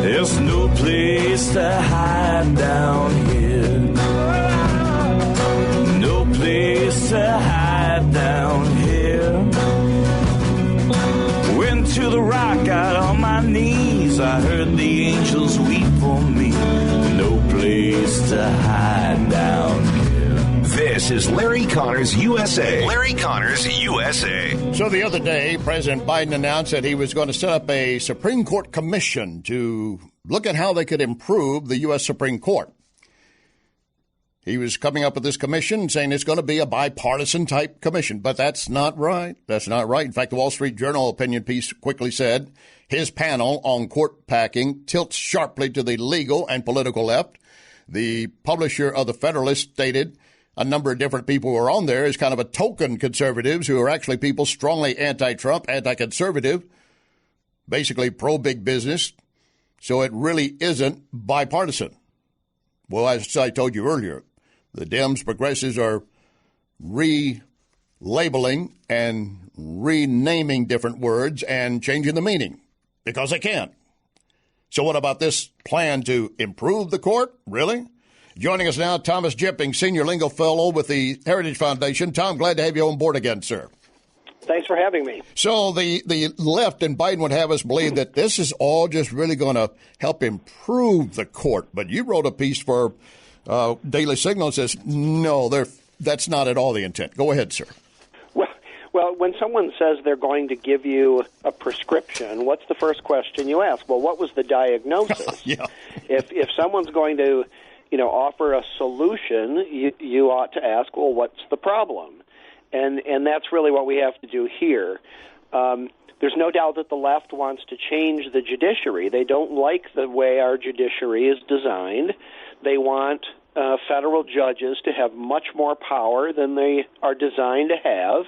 There's no place to hide down here. No place to hide down here. Went to the rock, got on my knees. I heard the angels weep for me. No place to hide down here. This is Larry Connors USA. Larry Connors USA. So the other day, President Biden announced that he was going to set up a Supreme Court commission to look at how they could improve the U.S. Supreme Court. He was coming up with this commission saying it's going to be a bipartisan type commission, but that's not right. That's not right. In fact, the Wall Street Journal opinion piece quickly said his panel on court packing tilts sharply to the legal and political left. The publisher of the Federalist stated a number of different people who are on there as kind of a token conservatives who are actually people strongly anti-Trump, anti-conservative, basically pro-big business. So it really isn't bipartisan. Well, as I told you earlier, the Dems, progressives are relabeling and renaming different words and changing the meaning because they can. So what about this plan to improve the court? Really? Joining us now, Thomas Jipping, Senior Lingo Fellow with the Heritage Foundation. Tom, glad to have you on board again, sir. Thanks for having me. So the left and Biden would have us believe that this is all just really going to help improve the court. But you wrote a piece for Daily Signal that says, no, that's not at all the intent. Go ahead, sir. Well, when someone says they're going to give you a prescription, what's the first question you ask? Well, what was the diagnosis? Yeah. If someone's going to offer a solution, you ought to ask, well, what's the problem? And that's really what we have to do here. There's no doubt that the left wants to change the judiciary. They don't like the way our judiciary is designed. They want federal judges to have much more power than they are designed to have,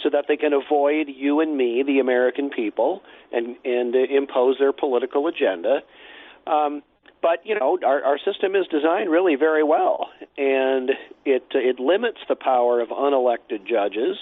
so that they can avoid you and me, the American people, and impose their political agenda. But, our system is designed really very well, and it limits the power of unelected judges.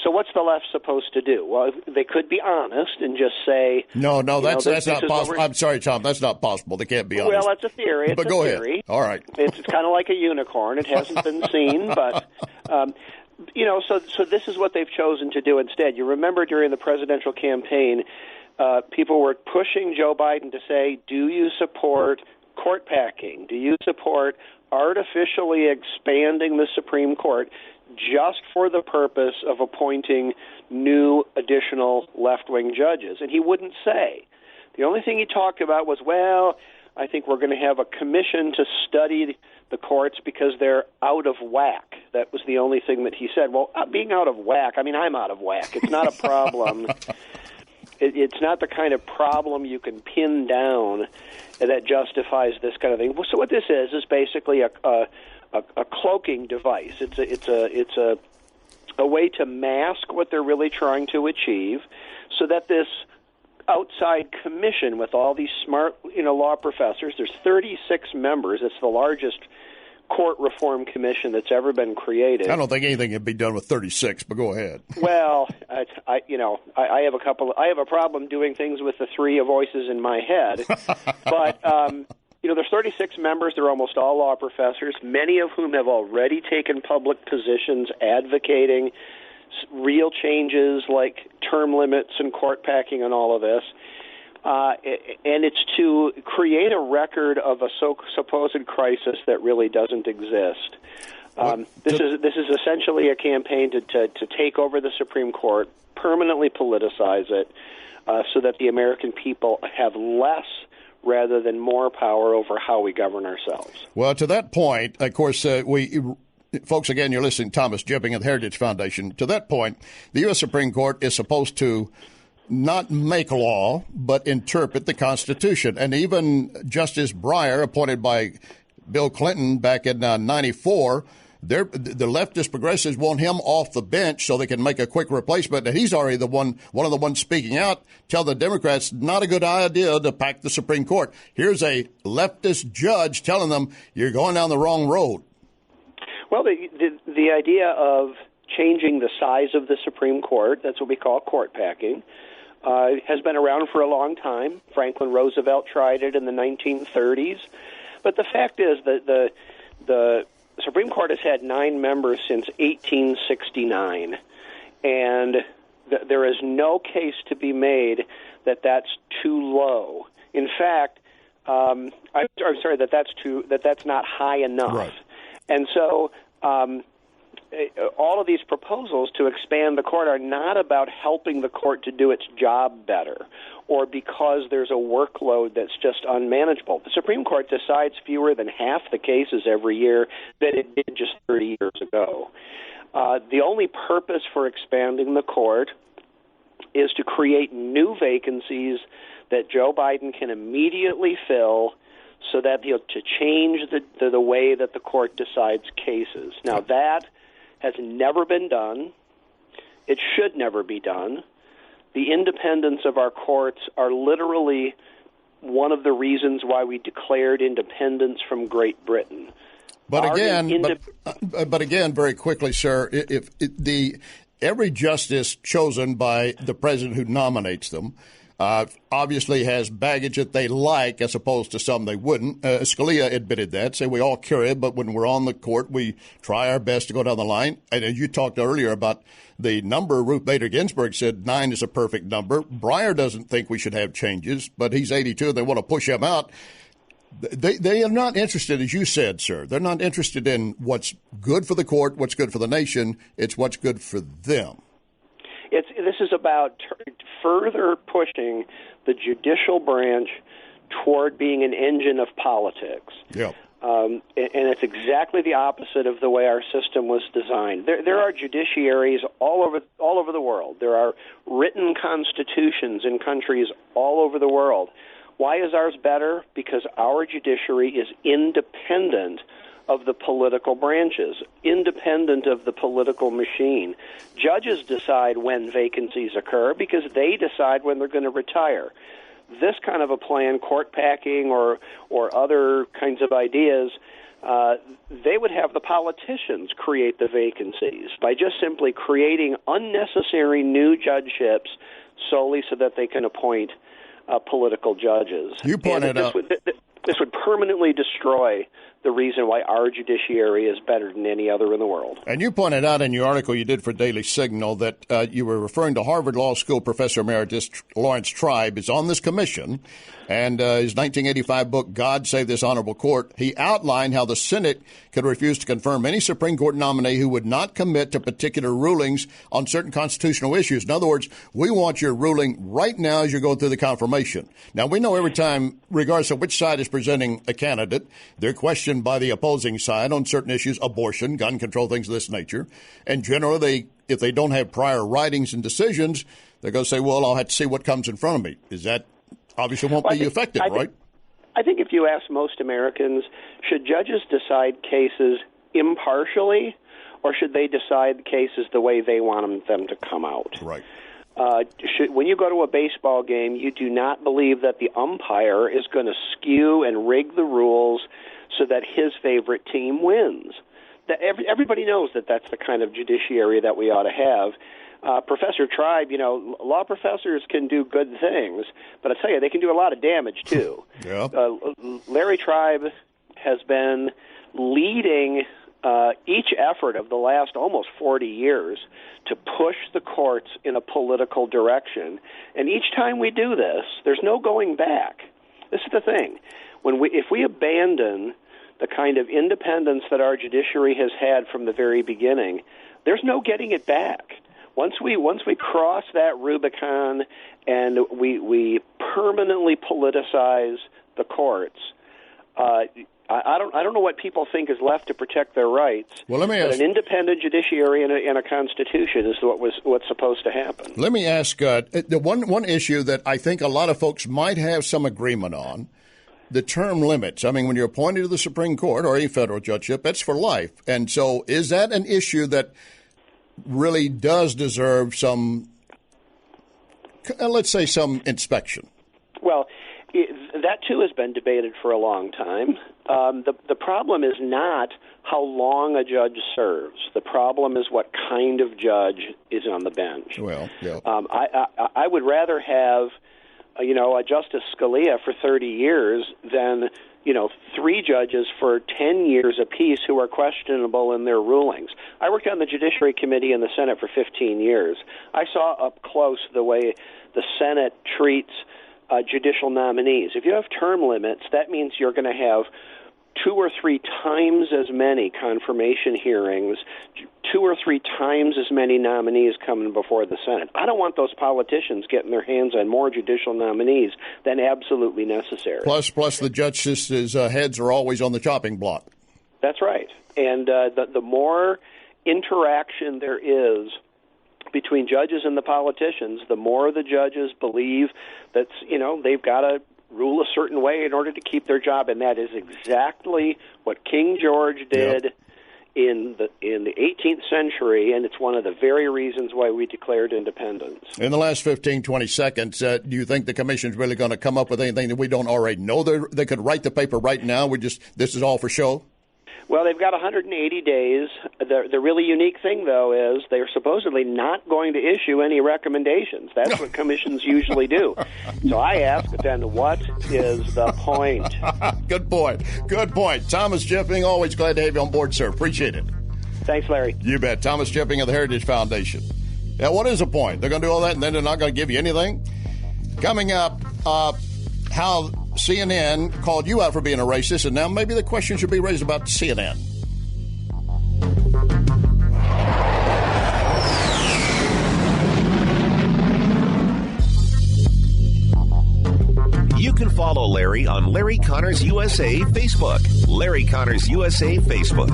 So what's the left supposed to do? Well, they could be honest and just say... No, that's not possible. I'm sorry, Tom, that's not possible. They can't be honest. Well, that's a theory. But go ahead. All right. It's kind of like a unicorn. It hasn't been seen, but... So this is what they've chosen to do instead. You remember during the presidential campaign, people were pushing Joe Biden to say, do you support court packing? Do you support artificially expanding the Supreme Court just for the purpose of appointing new additional left-wing judges? And he wouldn't say. The only thing he talked about was, well, I think we're going to have a commission to study the courts because they're out of whack. That was the only thing that he said. Well, being out of whack, I mean, I'm out of whack. It's not a problem. It's not the kind of problem you can pin down that justifies this kind of thing. So what this is basically a cloaking device. It's a way to mask what they're really trying to achieve, so that this outside commission with all these smart, law professors. There's 36 members. It's the largest court reform commission that's ever been created. I don't think anything can be done with 36, but go ahead. Well, I have a problem doing things with the three voices in my head. But there's 36 members. They're almost all law professors, many of whom have already taken public positions advocating real changes like term limits and court packing and all of this. And it's to create a record of a supposed crisis that really doesn't exist. This is essentially a campaign to take over the Supreme Court, permanently politicize it, so that the American people have less rather than more power over how we govern ourselves. Well, to that point, of course, folks, again, you're listening to Thomas Jipping of the Heritage Foundation. To that point, the U.S. Supreme Court is supposed to not make law, but interpret the Constitution. And even Justice Breyer, appointed by Bill Clinton back in 94, the leftist progressives want him off the bench so they can make a quick replacement. And he's already one of the ones speaking out, tell the Democrats not a good idea to pack the Supreme Court. Here's a leftist judge telling them you're going down the wrong road. Well, the idea of changing the size of the Supreme Court, that's what we call court packing, has been around for a long time. Franklin Roosevelt tried it in the 1930s. But the fact is that the Supreme Court has had 9 members since 1869, and there is no case to be made that that's too low. In fact, I'm sorry, that's not high enough. Right. And so all of these proposals to expand the court are not about helping the court to do its job better or because there's a workload that's just unmanageable. The Supreme Court decides fewer than half the cases every year that it did just 30 years ago. The only purpose for expanding the court is to create new vacancies that Joe Biden can immediately fill so that to change the way that the court decides cases. Now, that has never been done. It should never be done. The independence of our courts are literally one of the reasons why we declared independence from Great Britain. But again, very quickly, sir, if every justice chosen by the president who nominates them obviously has baggage that they like as opposed to some they wouldn't. Scalia admitted that, say we all carry it, but when we're on the court, we try our best to go down the line. And as you talked earlier about the number, Ruth Bader Ginsburg said 9 is a perfect number. Breyer doesn't think we should have changes, but he's 82. They want to push him out. They are not interested, as you said, sir. They're not interested in what's good for the court, what's good for the nation. It's what's good for them. This is about further pushing the judicial branch toward being an engine of politics. Yeah. And it's exactly the opposite of the way our system was designed. There are judiciaries all over the world. There are written constitutions in countries all over the world. Why is ours better? Because our judiciary is independent of the political branches, independent of the political machine. Judges decide when vacancies occur because they decide when they're going to retire. This kind of a plan, court packing or other kinds of ideas, they would have the politicians create the vacancies by just simply creating unnecessary new judgeships solely so that they can appoint political judges. You pointed out this would permanently destroy the reason why our judiciary is better than any other in the world. And you pointed out in your article you did for Daily Signal that you were referring to Harvard Law School Professor Emeritus Lawrence Tribe is on this commission, and his 1985 book, God Save This Honorable Court, he outlined how the Senate could refuse to confirm any Supreme Court nominee who would not commit to particular rulings on certain constitutional issues. In other words, we want your ruling right now as you're going through the confirmation. Now, we know every time, regardless of which side is presenting a candidate, they're questioned by the opposing side on certain issues, abortion, gun control, things of this nature. And generally, if they don't have prior writings and decisions, they're going to say, well, I'll have to see what comes in front of me. Is that obviously won't be effective, right? I think if you ask most Americans, should judges decide cases impartially, or should they decide cases the way they want them to come out? Right. When you go to a baseball game, you do not believe that the umpire is going to skew and rig the rules so that his favorite team wins. Everybody knows that that's the kind of judiciary that we ought to have. Professor Tribe, law professors can do good things, but I tell you, they can do a lot of damage, too. Yeah. Larry Tribe has been leading each effort of the last almost 40 years to push the courts in a political direction. And each time we do this, there's no going back. This is the thing. If we abandon the kind of independence that our judiciary has had from the very beginning, there's no getting it back. Once we cross that Rubicon and we permanently politicize the courts, I don't know what people think is left to protect their rights. Well, let me ask. An independent judiciary and a constitution is what's supposed to happen. Let me ask the one issue that I think a lot of folks might have some agreement on. The term limits. I mean, when you're appointed to the Supreme Court or any federal judgeship, that's for life. And so is that an issue that really does deserve some, let's say, some inspection? Well, that, too, has been debated for a long time. The problem is not how long a judge serves. The problem is what kind of judge is on the bench. Well, yeah. I would rather have, a Justice Scalia for 30 years than, 3 judges for 10 years apiece who are questionable in their rulings. I worked on the Judiciary Committee in the Senate for 15 years. I saw up close the way the Senate treats judicial nominees. If you have term limits, that means you're going to have 2 or 3 times as many confirmation hearings, 2 or 3 times as many nominees coming before the Senate. I don't want those politicians getting their hands on more judicial nominees than absolutely necessary. Plus the judges' heads are always on the chopping block. That's right. And the more interaction there is between judges and the politicians, the more the judges believe that, they've got to rule a certain way in order to keep their job, and that is exactly what King George did in the 18th century, and it's one of the very reasons why we declared independence. In the last 15, 20 seconds, do you think the commission's really going to come up with anything that we don't already know? They could write the paper right now. This is all for show? Well, they've got 180 days. The really unique thing, though, is they're supposedly not going to issue any recommendations. That's what commissions usually do. So I ask, then, what is the point? Good point. Good point. Thomas Jipping, always glad to have you on board, sir. Appreciate it. Thanks, Larry. You bet. Thomas Jipping of the Heritage Foundation. Yeah, what is the point? They're going to do all that, and then they're not going to give you anything? Coming up, how CNN called you out for being a racist, and now maybe the question should be raised about CNN. You can follow Larry on Larry Connors USA Facebook. Larry Connors USA Facebook.